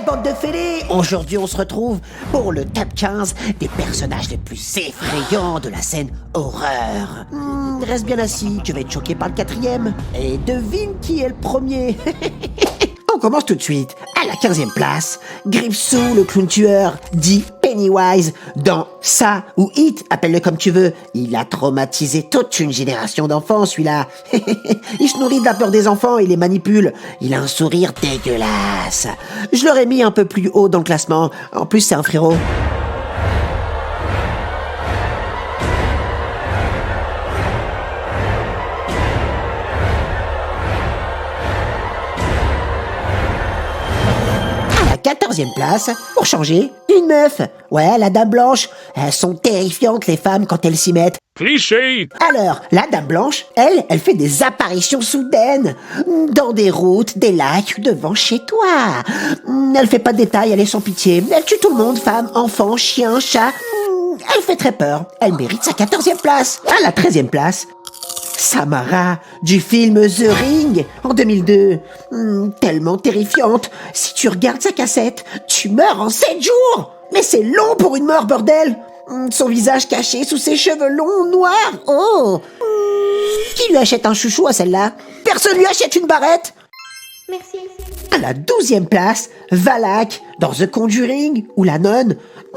bande de fêlés! Aujourd'hui, on se retrouve pour le top 15 des personnages les plus effrayants de la scène horreur. Reste bien assis, tu vas être choqué par le 4e. Et devine qui est le premier. On commence tout de suite. À la 15e place, Grifsou, le clown tueur, dit Pennywise, dans Ça ou It, appelle-le comme tu veux. Il a traumatisé toute une génération d'enfants, celui-là. Il se nourrit de la peur des enfants et les manipule. Il a un sourire dégueulasse. Je l'aurais mis un peu plus haut dans le classement. En plus, c'est un frérot. À la 14e place, pour changer, une meuf. Ouais, la dame blanche. Elles sont terrifiantes, les femmes, quand elles s'y mettent. Cliché! Alors, la dame blanche, elle fait des apparitions soudaines. Dans des routes, des lacs, devant chez toi. Elle fait pas de détails, elle est sans pitié. Elle tue tout le monde, femmes, enfants, chiens, chats. Elle fait très peur. Elle mérite sa 14e place. À la 13e place, Samara, du film The Ring, en 2002. Tellement terrifiante. Si tu regardes sa cassette, tu meurs en 7 jours. Mais c'est long pour une mort, bordel. Son visage caché sous ses cheveux longs, noirs. Oh. Qui lui achète un chouchou à celle-là? Personne lui achète une barrette. Merci. À la 12e place, Valak, dans The Conjuring, ou la nonne.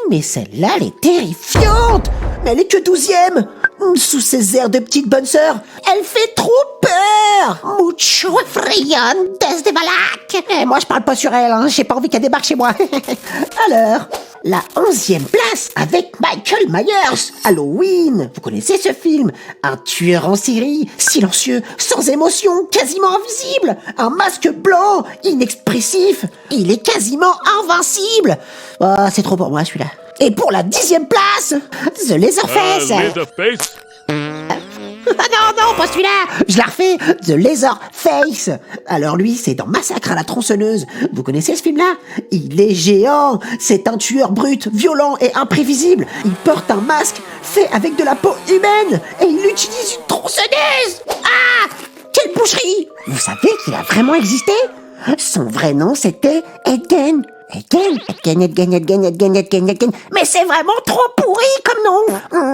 Mais celle-là, elle est terrifiante. Mais elle est que 12e. Sous ses airs de petite bonne sœur, elle fait trop peur. Mucho effrayante de Valak. Et moi, je parle pas sur elle, hein. J'ai pas envie qu'elle débarque chez moi. Alors, la 11e place avec Michael Myers, Halloween. Vous connaissez ce film? Un tueur en série, silencieux, sans émotion, quasiment invisible. Un masque blanc, inexpressif. Il est quasiment invincible. Oh, c'est trop pour moi, celui-là. Et pour la 10e place, The Leatherface. Leatherface? Ah non, pas celui-là. Je la refais, The Leatherface. Alors lui, c'est dans Massacre à la tronçonneuse. Vous connaissez ce film-là? Il est géant. C'est un tueur brut, violent et imprévisible. Il porte un masque fait avec de la peau humaine. Et il utilise une tronçonneuse. Ah! Quelle boucherie! Vous savez qu'il a vraiment existé? Son vrai nom, c'était Eden. Eden. Mais c'est vraiment trop pourri comme nom.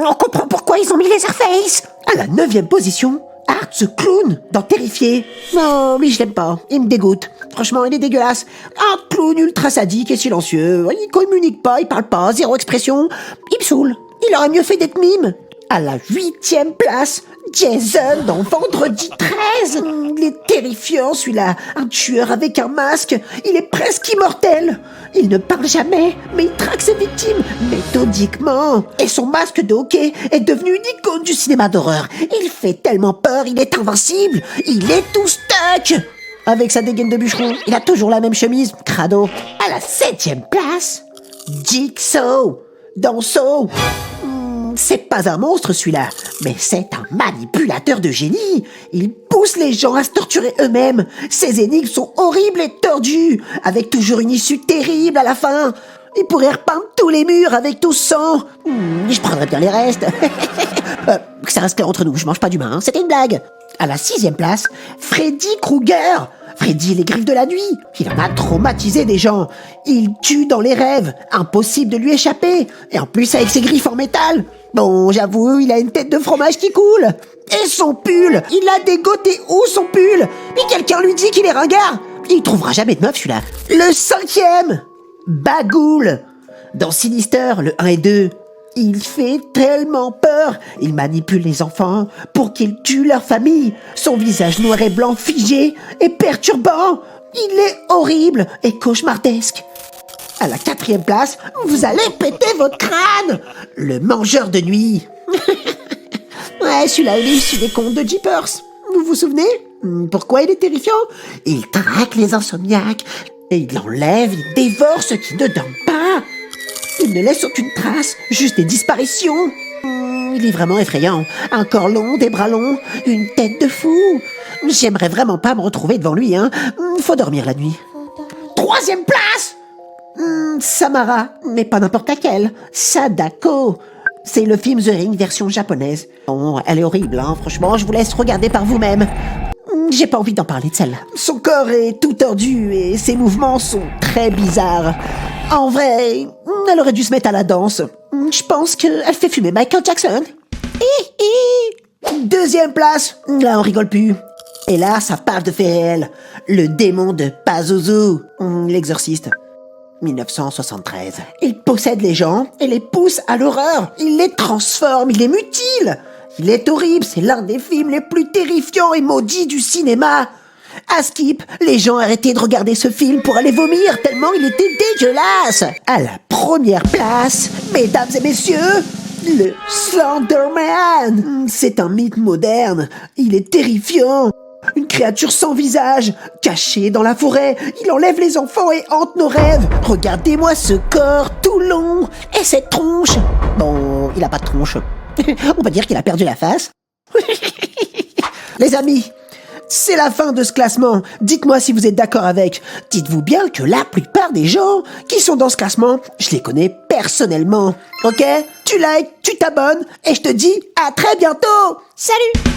On comprend pourquoi ils ont mis Leatherface. À la 9e position, Art the Clown dans Terrifié. Non, lui je l'aime pas, il me dégoûte. Franchement, il est dégueulasse. Un clown ultra sadique et silencieux. Il communique pas, il parle pas, zéro expression. Il me saoule. Il aurait mieux fait d'être mime. À la 8e place, Jason dans Vendredi 13. Il est terrifiant celui-là. Un tueur avec un masque. Il est presque immortel. Il ne parle jamais, mais il traque ses victimes méthodiquement. Et son masque de hockey est devenu une icône du cinéma d'horreur. Il fait tellement peur, il est invincible. Il est tout stuck. Avec sa dégaine de bûcheron, il a toujours la même chemise, crado. À la 7e place, Jigsaw dans Saw. C'est pas un monstre celui-là, mais c'est un manipulateur de génie. Il pousse les gens à se torturer eux-mêmes. Ses énigmes sont horribles et tordues, avec toujours une issue terrible à la fin. Il pourrait repeindre tous les murs avec tout ce sang. Je prendrais bien les restes. Ça reste clair entre nous, je mange pas d'humain, hein. C'était une blague. À la 6e place, Freddy Krueger. Freddy les griffes de la nuit. Il en a traumatisé des gens. Il tue dans les rêves. Impossible de lui échapper. Et en plus avec ses griffes en métal. Bon, j'avoue, il a une tête de fromage qui coule. Et son pull. Il a dégoté où son pull? Et quelqu'un lui dit qu'il est ringard. Il trouvera jamais de meuf celui-là. Le 5e, Bagoul. Dans Sinister, le 1 et 2. Il fait tellement peur. Il manipule les enfants pour qu'ils tuent leur famille. Son visage noir et blanc figé et perturbant. Il est horrible et cauchemardesque. À la 4e place, vous allez péter votre crâne. Le mangeur de nuit. Ouais, celui-là, il est issu des contes de Jeepers. Vous vous souvenez? Pourquoi il est terrifiant? Il traque les insomniaques et il enlève, il dévore ceux qui ne dorment pas. Il ne laisse aucune trace, juste des disparitions. Il est vraiment effrayant. Un corps long, des bras longs, une tête de fou. J'aimerais vraiment pas me retrouver devant lui, hein. Faut dormir la nuit. 3e place, Samara, mais pas n'importe laquelle. Sadako. C'est le film The Ring version japonaise. Bon, elle est horrible, hein. Franchement, je vous laisse regarder par vous-même. J'ai pas envie d'en parler de celle-là. Son corps est tout tordu et ses mouvements sont très bizarres. En vrai, elle aurait dû se mettre à la danse. Je pense qu'elle fait fumer Michael Jackson. Deuxième place, là on rigole plus. Et là, ça parle de faits réels. Le démon de Pazuzu, l'exorciste. 1973. Il possède les gens et les pousse à l'horreur. Il les transforme, il les mutile. Il est horrible, c'est l'un des films les plus terrifiants et maudits du cinéma. À Skip, les gens arrêtaient de regarder ce film pour aller vomir tellement il était dégueulasse. À la première place, mesdames et messieurs, le Slenderman. C'est un mythe moderne. Il est terrifiant. Une créature sans visage, cachée dans la forêt. Il enlève les enfants et hante nos rêves. Regardez-moi ce corps tout long et cette tronche. Bon, il a pas de tronche. On va dire qu'il a perdu la face. Les amis, c'est la fin de ce classement. Dites-moi si vous êtes d'accord avec. Dites-vous bien que la plupart des gens qui sont dans ce classement, je les connais personnellement. Ok ? Tu likes, tu t'abonnes et je te dis à très bientôt. Salut !